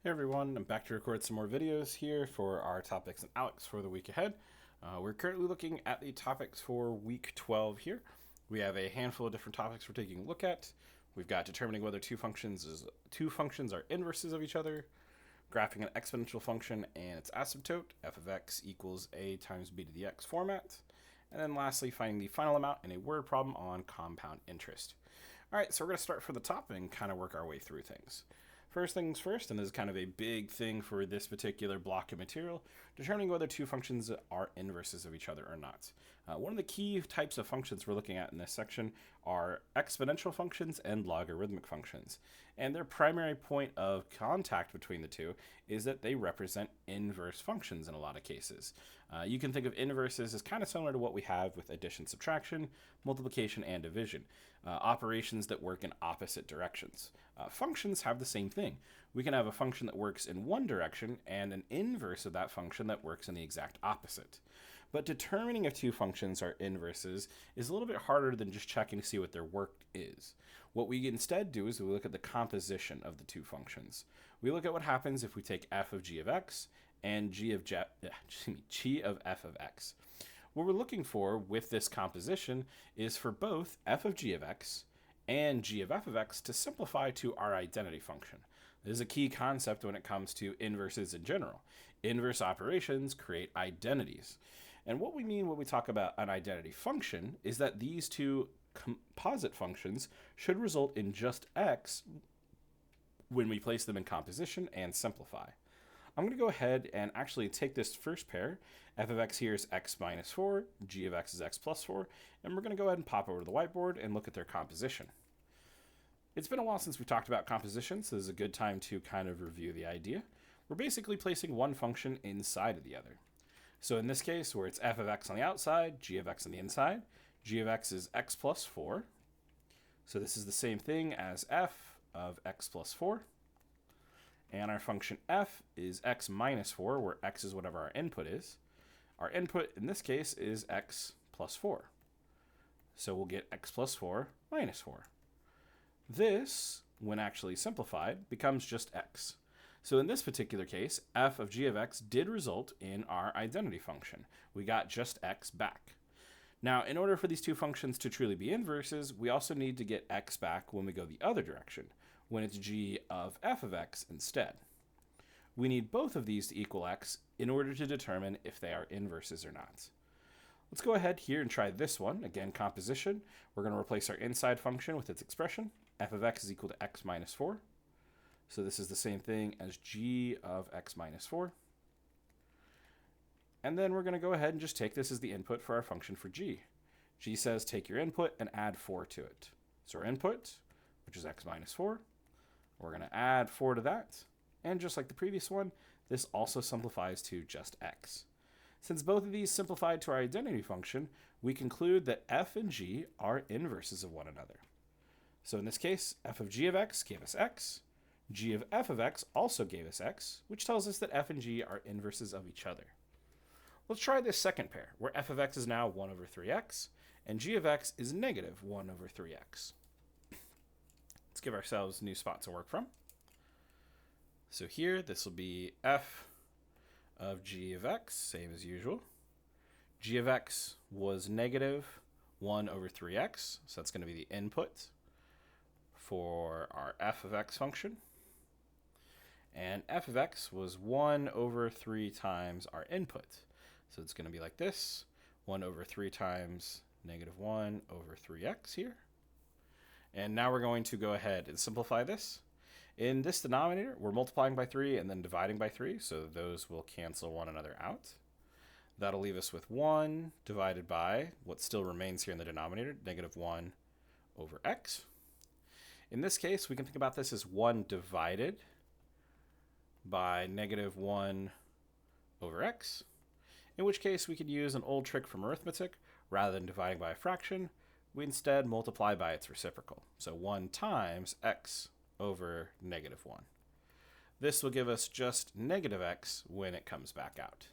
Hey everyone, I'm back to record some more videos here for our topics in ALEKS for the week ahead. We're currently looking at the topics for week 12 here. We have a handful of different topics we're taking a look at. We've got determining whether two functions are inverses of each other, graphing an exponential function and its asymptote, f of x equals a times b to the x format, and then lastly finding the final amount in a word problem on compound interest. All right, so we're going to start from the top and kind of work our way through things. First things first, and this is kind of a big thing for this particular block of material, determining whether two functions are inverses of each other or not. One of the key types of functions we're looking at in this section are exponential functions and logarithmic functions. And their primary point of contact between the two is that they represent inverse functions in a lot of cases. You can think of inverses as kind of similar to what we have with addition, subtraction, multiplication, and division. Operations that work in opposite directions. Functions have the same thing. We can have a function that works in one direction and an inverse of that function that works in the exact opposite. But determining if two functions are inverses is a little bit harder than just checking to see what their work is. What we instead do is we look at the composition of the two functions. We look at what happens if we take f of g of x and g of f of x. What we're looking for with this composition is for both f of g of x and g of f of x to simplify to our identity function. This is a key concept when it comes to inverses in general. Inverse operations create identities. And what we mean when we talk about an identity function is that these two composite functions should result in just x when we place them in composition and simplify. I'm going to go ahead and actually take this first pair. F of x here is x minus 4, g of x is x plus 4, and we're going to go ahead and pop over to the whiteboard and look at their composition. It's been a while since we talked about composition, so this is a good time to kind of review the idea. We're basically placing one function inside of the other. So in this case, where it's f of x on the outside, g of x on the inside, g of x is x plus 4. So this is the same thing as f of x plus 4. And our function f is x minus 4, where x is whatever our input is. Our input in this case is x plus 4. So we'll get x plus 4 minus 4. This, when actually simplified, becomes just x. So in this particular case, f of g of x did result in our identity function. We got just x back. Now, in order for these two functions to truly be inverses, we also need to get x back when we go the other direction, when it's g of f of x instead. We need both of these to equal x in order to determine if they are inverses or not. Let's go ahead here and try this one. Again, composition. We're going to replace our inside function with its expression. F of x is equal to x minus 4. So this is the same thing as g of x minus 4. And then we're going to go ahead and just take this as the input for our function for g. G says take your input and add 4 to it. So our input, which is x minus 4, we're going to add 4 to that. And just like the previous one, this also simplifies to just x. Since both of these simplified to our identity function, we conclude that f and g are inverses of one another. So in this case, f of g of x gave us x. G of f of x also gave us x, which tells us that f and g are inverses of each other. Let's try this second pair, where f of x is now 1 over 3x, and g of x is negative 1 over 3x. Let's give ourselves new spots to work from. So here, this will be f of g of x, same as usual. G of x was negative 1 over 3x, so that's going to be the input for our f of x function. And f of x was 1 over 3 times our input. So it's going to be like this, 1 over 3 times negative 1 over 3x here. And now we're going to go ahead and simplify this. In this denominator, we're multiplying by 3 and then dividing by 3, so those will cancel one another out. That'll leave us with 1 divided by what still remains here in the denominator, negative 1 over x. In this case, we can think about this as 1 divided by negative 1 over x, in which case we could use an old trick from arithmetic. Rather than dividing by a fraction, we instead multiply by its reciprocal. So 1 times x over negative 1. This will give us just negative x when it comes back out.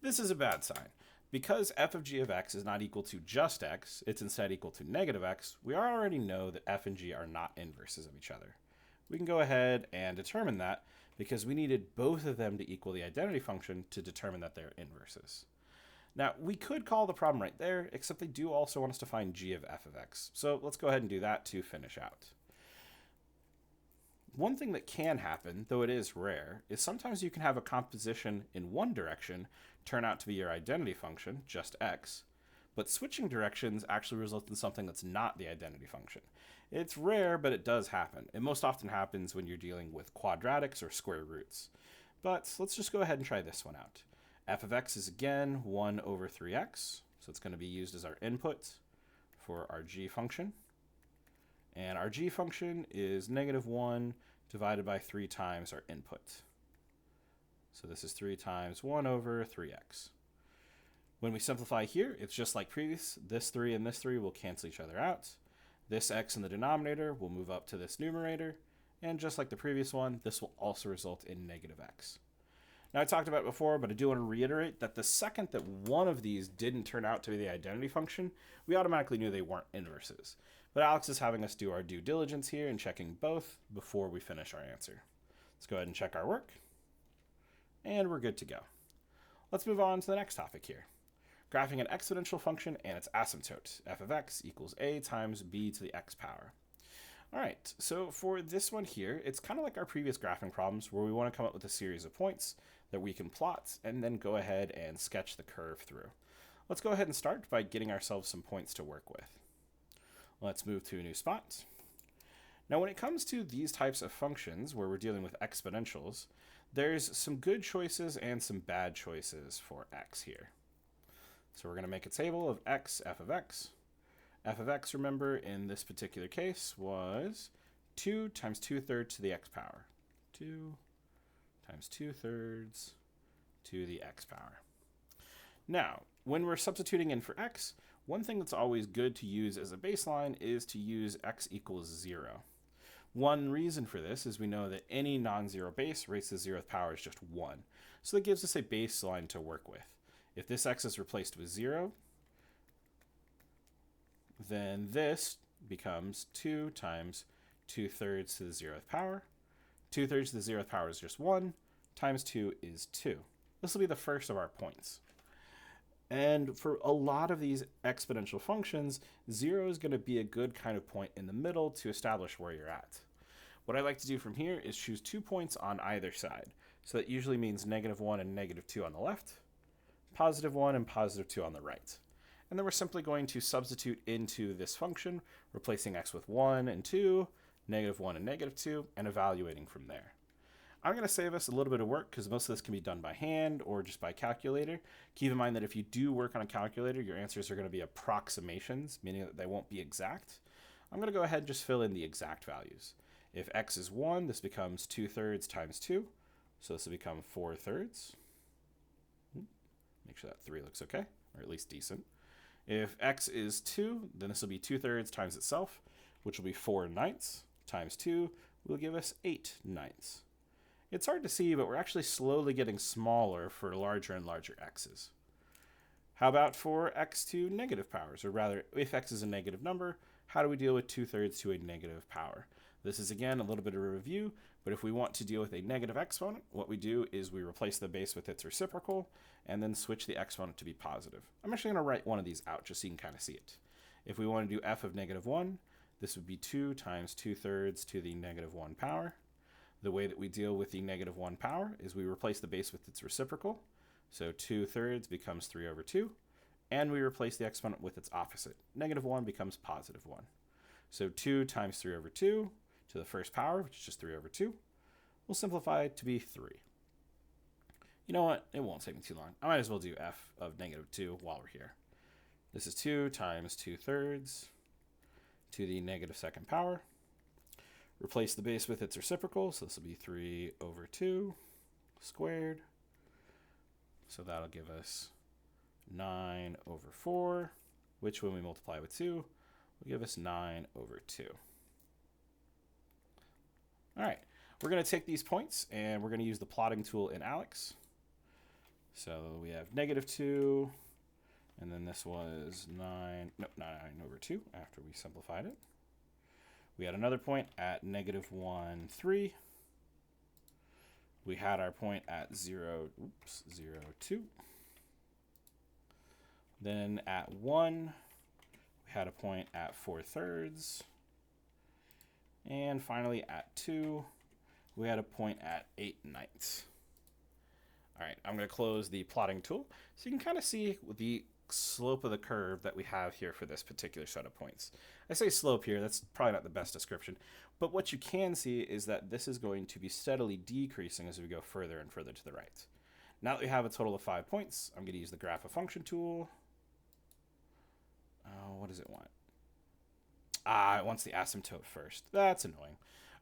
This is a bad sign. Because f of g of x is not equal to just x, it's instead equal to negative x, we already know that f and g are not inverses of each other. We can go ahead and determine that because we needed both of them to equal the identity function to determine that they're inverses. Now, we could call the problem right there, except they do also want us to find g of f of x. So let's go ahead and do that to finish out. One thing that can happen, though it is rare, is sometimes you can have a composition in one direction turn out to be your identity function, just x, but switching directions actually results in something that's not the identity function. It's rare, but it does happen. It most often happens when you're dealing with quadratics or square roots. But let's just go ahead and try this one out. F of x is again 1 over 3x, so it's going to be used as our input for our g function. And our g function is -1 divided by 3 times our input. So this is 3 times 1 over 3x. When we simplify here, it's just like previous. This 3 and this 3 will cancel each other out. This x in the denominator will move up to this numerator. And just like the previous one, this will also result in -x. Now, I talked about it before, but I do want to reiterate that the second that one of these didn't turn out to be the identity function, we automatically knew they weren't inverses. But ALEKS is having us do our due diligence here and checking both before we finish our answer. Let's go ahead and check our work. And we're good to go. Let's move on to the next topic here. Graphing an exponential function and its asymptote, f of x equals a times b to the x power. All right, so for this one here, it's kind of like our previous graphing problems where we want to come up with a series of points that we can plot and then go ahead and sketch the curve through. Let's go ahead and start by getting ourselves some points to work with. Let's move to a new spot. Now, when it comes to these types of functions where we're dealing with exponentials, there's some good choices and some bad choices for x here. So we're going to make a table of x, f of x. F of x, remember, in this particular case was 2 times 2/3 to the x power. 2 times 2/3 to the x power. Now, when we're substituting in for x, one thing that's always good to use as a baseline is to use x equals 0. One reason for this is we know that any non-zero base raised to the 0th power is just 1. So that gives us a baseline to work with. If this x is replaced with 0, then this becomes 2 times 2/3 to the 0th power. 2/3 to the 0th power is just 1, times 2 is 2. This will be the first of our points. And for a lot of these exponential functions, 0 is going to be a good kind of point in the middle to establish where you're at. What I like to do from here is choose 2 points on either side. So that usually means -1 and -2 on the left, +1 and +2 on the right. And then we're simply going to substitute into this function, replacing x with 1 and 2, -1 and -2, and evaluating from there. I'm going to save us a little bit of work because most of this can be done by hand or just by calculator. Keep in mind that if you do work on a calculator, your answers are going to be approximations, meaning that they won't be exact. I'm going to go ahead and just fill in the exact values. If x is 1, this becomes 2/3 times 2. So this will become 4/3. Make sure that 3 looks okay, or at least decent. If x is 2, then this will be 2/3 times itself, which will be 4/9 times 2 will give us 8/9. It's hard to see, but we're actually slowly getting smaller for larger and larger x's. How about for x to negative powers? Or rather, if x is a negative number, how do we deal with 2/3 to a negative power? This is, again, a little bit of a review, but if we want to deal with a negative exponent, what we do is we replace the base with its reciprocal and then switch the exponent to be positive. I'm actually going to write one of these out just so you can kind of see it. If we want to do f of -1, this would be 2 times 2/3 to the -1 power. The way that we deal with the -1 power is we replace the base with its reciprocal. So 2/3 becomes 3/2, and we replace the exponent with its opposite. -1 becomes +1. So 2 times 3/2 to the first power, which is just 3/2, will simplify to be 3. You know what? It won't take me too long. I might as well do f of -2 while we're here. This is 2 times 2/3 to the -2nd power. Replace the base with its reciprocal, so this will be 3/2 squared. So that'll give us 9/4, which when we multiply with 2, will give us 9/2. All right, we're going to take these points and we're going to use the plotting tool in ALEKS. So we have -2, and then this was 9/2 after we simplified it. We had another point at -1, 3. We had our point at 0, 2. Then at 1, we had a point at 4/3. And finally at 2, we had a point at 8/9. All right, I'm going to close the plotting tool so you can kind of see the slope of the curve that we have here for this particular set of points. I say slope here, that's probably not the best description, but what you can see is that this is going to be steadily decreasing as we go further and further to the right. Now that we have a total of 5 points, I'm going to use the graph of function tool. What does it want? It wants the asymptote first. That's annoying.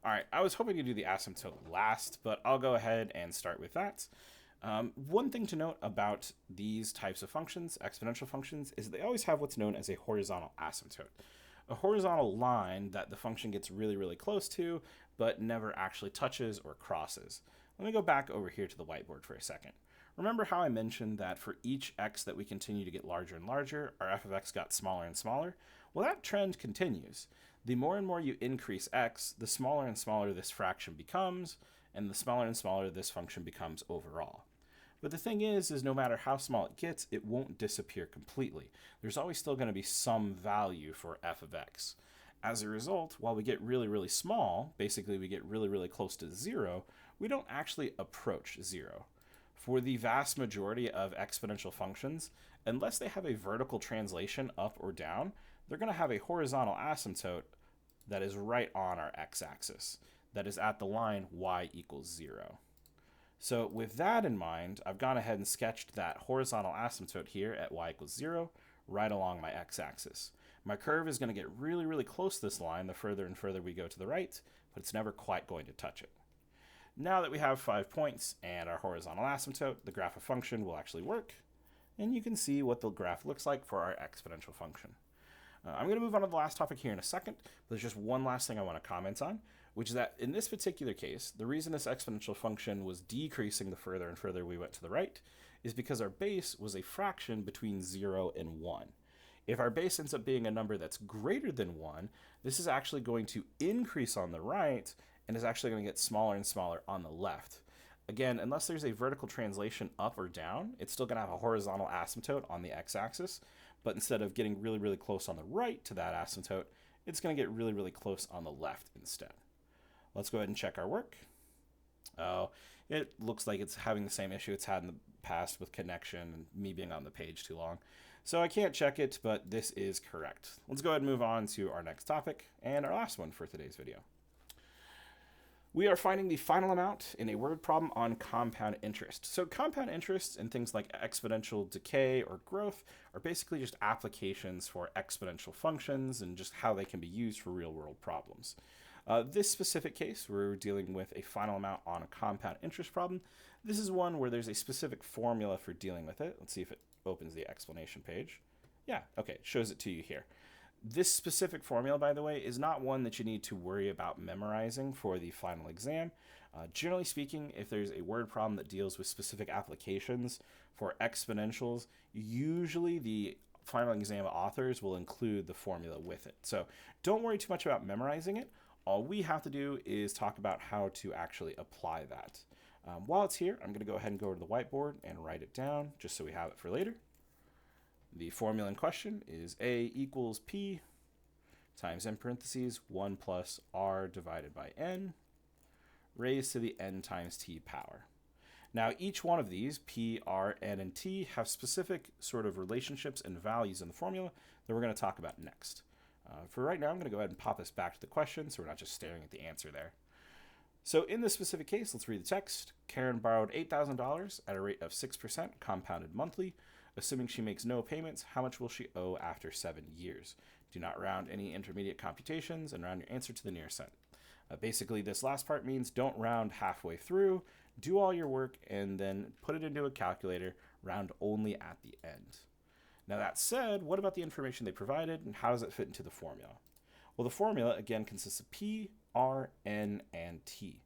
All right, I was hoping to do the asymptote last, but I'll go ahead and start with that. One thing to note about these types of functions, exponential functions, is they always have what's known as a horizontal asymptote. A horizontal line that the function gets really, really close to, but never actually touches or crosses. Let me go back over here to the whiteboard for a second. Remember how I mentioned that for each x that we continue to get larger and larger, our f of x got smaller and smaller? Well, that trend continues. The more and more you increase x, the smaller and smaller this fraction becomes, and the smaller and smaller this function becomes overall. But the thing is no matter how small it gets, it won't disappear completely. There's always still going to be some value for f of x. As a result, while we get really, really small, basically we get really, really close to 0, we don't actually approach 0. For the vast majority of exponential functions, unless they have a vertical translation up or down, they're going to have a horizontal asymptote that is right on our x-axis, that is at the line y equals 0. So with that in mind, I've gone ahead and sketched that horizontal asymptote here at y equals 0 right along my x-axis. My curve is going to get really, really close to this line the further and further we go to the right, but it's never quite going to touch it. Now that we have 5 points and our horizontal asymptote, the graph of function will actually work, and you can see what the graph looks like for our exponential function. I'm going to move on to the last topic here in a second, but there's just one last thing I want to comment on, which is that in this particular case, the reason this exponential function was decreasing the further and further we went to the right is because our base was a fraction between 0 and 1. If our base ends up being a number that's greater than 1, this is actually going to increase on the right and is actually going to get smaller and smaller on the left. Again, unless there's a vertical translation up or down, it's still going to have a horizontal asymptote on the x-axis, but instead of getting really, really close on the right to that asymptote, it's going to get really, really close on the left instead. Let's go ahead and check our work. Oh, it looks like it's having the same issue it's had in the past with connection and me being on the page too long. So I can't check it, but this is correct. Let's go ahead and move on to our next topic and our last one for today's video. We are finding the final amount in a word problem on compound interest. So compound interest and things like exponential decay or growth are basically just applications for exponential functions and just how they can be used for real-world problems. This specific case, we're dealing with a final amount on a compound interest problem. This is one where there's a specific formula for dealing with it. Let's see if it opens the explanation page. Yeah, okay, it shows it to you here. This specific formula, by the way, is not one that you need to worry about memorizing for the final exam. Generally speaking, if there's a word problem that deals with specific applications for exponentials, usually the final exam authors will include the formula with it. So don't worry too much about memorizing it. All we have to do is talk about how to actually apply that. While it's here, I'm going to go ahead and go over to the whiteboard and write it down just so we have it for later. The formula in question is A equals P times in parentheses 1 plus R divided by N raised to the N times T power. Now each one of these, P, R, N, and T, have specific sort of relationships and values in the formula that we're going to talk about next. For right now, I'm going to go ahead and pop this back to the question so we're not just staring at the answer there. So in this specific case, let's read the text. Karen borrowed $8,000 at a rate of 6% compounded monthly. Assuming she makes no payments, how much will she owe after 7 years? Do not round any intermediate computations and round your answer to the nearest cent. Basically, this last part means don't round halfway through, do all your work, and then put it into a calculator, round only at the end. Now that said, what about the information they provided and how does it fit into the formula? Well, the formula, again, consists of P, R, N, and T.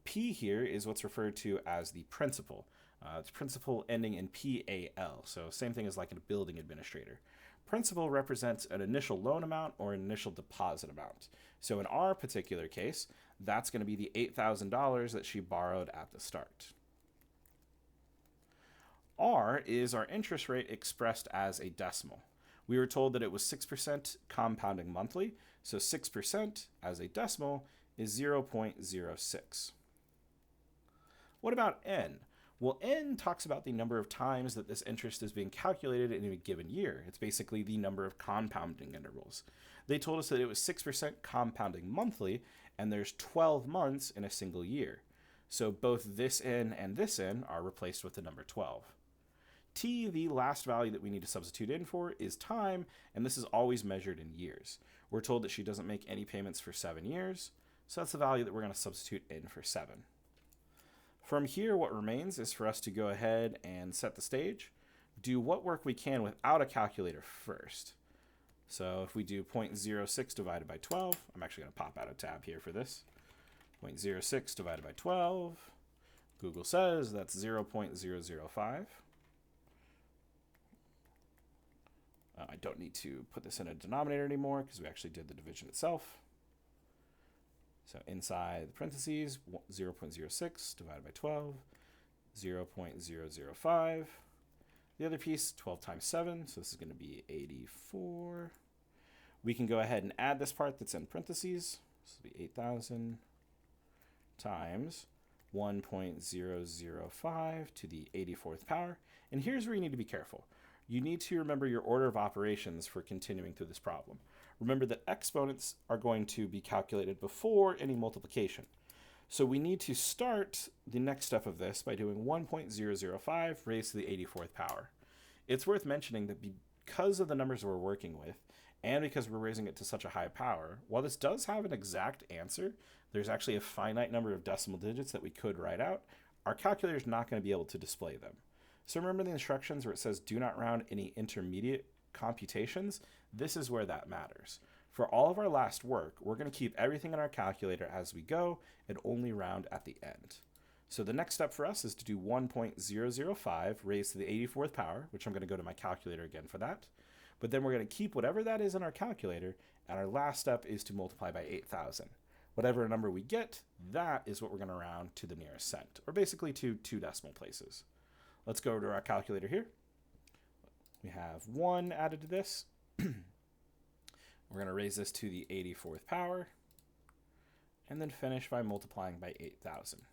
P here is what's referred to as the principal. It's principal ending in PAL, so same thing as like a building administrator. Principal represents an initial loan amount or an initial deposit amount. So in our particular case, That's going to be the $8,000 that she borrowed at the start. R is our interest rate expressed as a decimal. We were told that it was 6% compounding monthly, so 6% as a decimal is 0.06. What about N? Well, N talks about the number of times that this interest is being calculated in a given year. It's basically the number of compounding intervals. They told us that it was 6% compounding monthly, and there's 12 months in a single year. So both this N and this N are replaced with the number 12. T, the last value that we need to substitute in for, is time, and this is always measured in years. We're told that she doesn't make any payments for 7 years, so that's the value that we're going to substitute in for 7. From here, what remains is for us to go ahead and set the stage, do what work we can without a calculator first. So if we do 0.06 divided by 12, I'm actually going to pop out a tab here for this. 0.06 divided by 12, Google says that's 0.005. I don't need to put this in a denominator anymore because we actually did the division itself. So inside the parentheses, 0.06 divided by 12, 0.005. The other piece, 12 times 7, so this is going to be 84. We can go ahead and add this part that's in parentheses. This will be 8,000 times 1.005 to the 84th power. And here's where you need to be careful. You need to remember your order of operations for continuing through this problem. Remember that exponents are going to be calculated before any multiplication. So we need to start the next step of this by doing 1.005 raised to the 84th power. It's worth mentioning that because of the numbers we're working with, and because we're raising it to such a high power, while this does have an exact answer, there's actually a finite number of decimal digits that we could write out. Our calculator is not going to be able to display them. So remember the instructions where it says do not round any intermediate computations? This is where that matters. For all of our last work, we're going to keep everything in our calculator as we go and only round at the end. So the next step for us is to do 1.005 raised to the 84th power, which I'm going to go to my calculator again for that. But then we're going to keep whatever that is in our calculator, and our last step is to multiply by 8,000. Whatever number we get, that is what we're going to round to the nearest cent, or basically to 2 decimal places. Let's go over to our calculator here. We have 1 added to this. We're going to raise this to the 84th power, and then finish by multiplying by 8,000.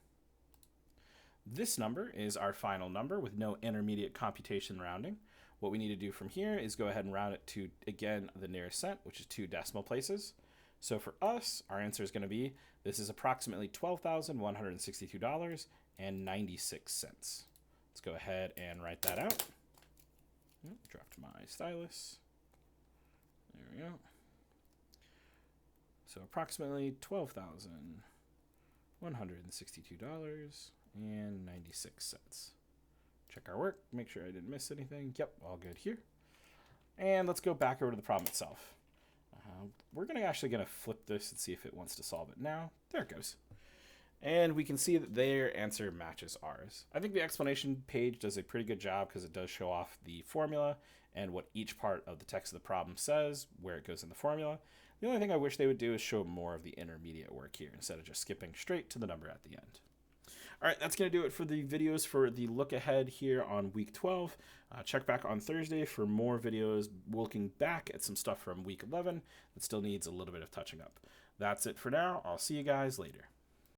This number is our final number with no intermediate computation rounding. What we need to do from here is go ahead and round it to, again, the nearest cent, which is 2 decimal places. So for us, our answer is going to be, this is approximately $12,162.96. Let's go ahead and write that out. Dropped my stylus. There we go. So approximately $12,162.96. Check our work, make sure I didn't miss anything. Yep, all good here. And let's go back over to the problem itself. We're actually going to flip this and see if it wants to solve it now. There it goes. And we can see that their answer matches ours. I think the explanation page does a pretty good job because it does show off the formula and what each part of the text of the problem says, where it goes in the formula. The only thing I wish they would do is show more of the intermediate work here instead of just skipping straight to the number at the end. All right, that's going to do it for the videos for the look ahead here on week 12. Check back on Thursday for more videos looking back at some stuff from week 11 that still needs a little bit of touching up. That's it for now. I'll see you guys later.